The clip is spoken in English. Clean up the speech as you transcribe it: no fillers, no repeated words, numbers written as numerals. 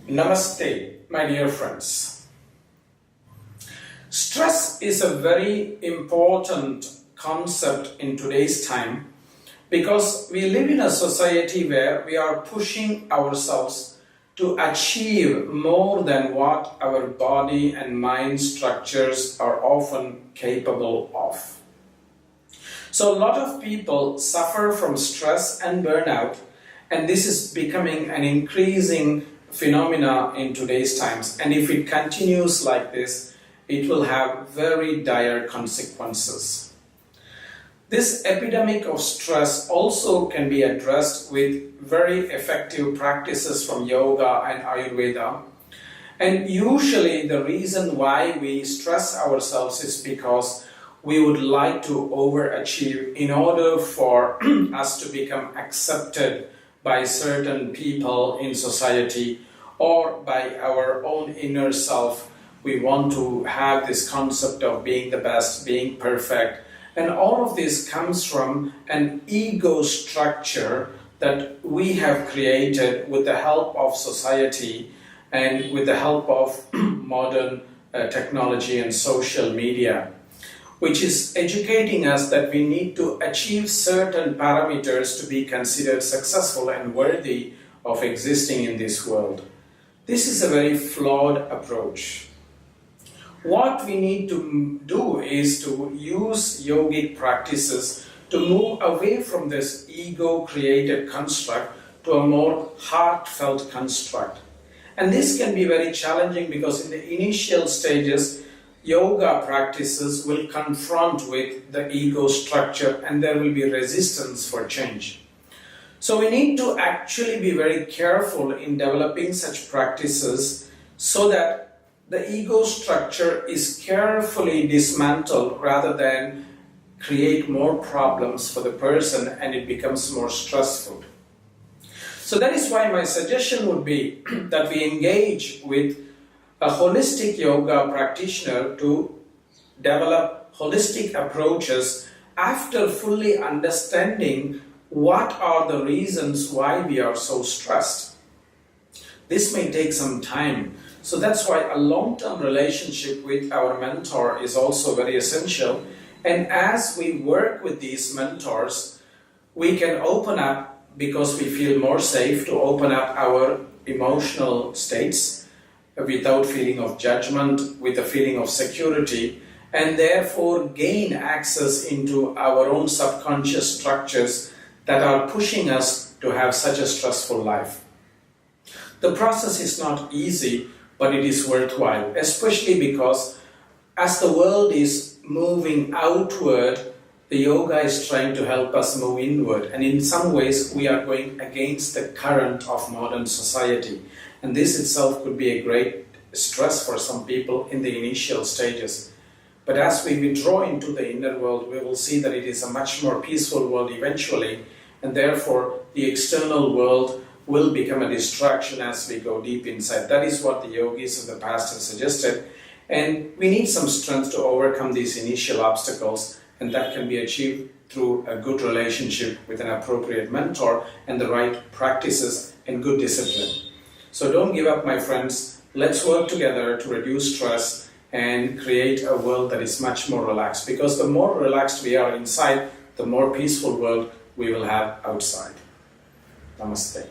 Namaste, my dear friends. Stress is a very important concept in today's time because we live in a society where we are pushing ourselves to achieve more than what our body and mind structures are often capable of. So a lot of people suffer from stress and burnout, and this is becoming an increasing phenomena in today's times, and if it continues like this, it will have very dire consequences. This epidemic of stress also can be addressed with very effective practices from yoga and Ayurveda. And usually the reason why we stress ourselves is because we would like to overachieve in order for us to become accepted by certain people in society or by our own inner self. We want to have this concept of being the best, being perfect. And all of this comes from an ego structure that we have created with the help of society and with the help of modern technology and social media, which is educating us that we need to achieve certain parameters to be considered successful and worthy of existing in this world. This is a very flawed approach. What we need to do is to use yogic practices to move away from this ego-created construct to a more heartfelt construct. And this can be very challenging because in the initial stages, yoga practices will confront with the ego structure and there will be resistance for change. So we need to actually be very careful in developing such practices so that the ego structure is carefully dismantled rather than create more problems for the person and it becomes more stressful. So that is why my suggestion would be that we engage with a holistic yoga practitioner to develop holistic approaches after fully understanding what are the reasons why we are so stressed. This may take some time. So that's why a long-term relationship with our mentor is also very essential. And as we work with these mentors, we can open up because we feel more safe to open up our emotional states without feeling of judgment, with a feeling of security, and therefore gain access into our own subconscious structures that are pushing us to have such a stressful life. The process is not easy, but it is worthwhile, especially because as the world is moving outward, the yoga is trying to help us move inward, and in some ways we are going against the current of modern society. And this itself could be a great stress for some people in the initial stages. But as we withdraw into the inner world, we will see that it is a much more peaceful world eventually, and therefore the external world will become a distraction as we go deep inside. That is what the yogis of the past have suggested. And we need some strength to overcome these initial obstacles, and that can be achieved through a good relationship with an appropriate mentor and the right practices and good discipline. So don't give up, my friends. Let's work together to reduce stress and create a world that is much more relaxed, because the more relaxed we are inside, the more peaceful world we will have outside. Namaste.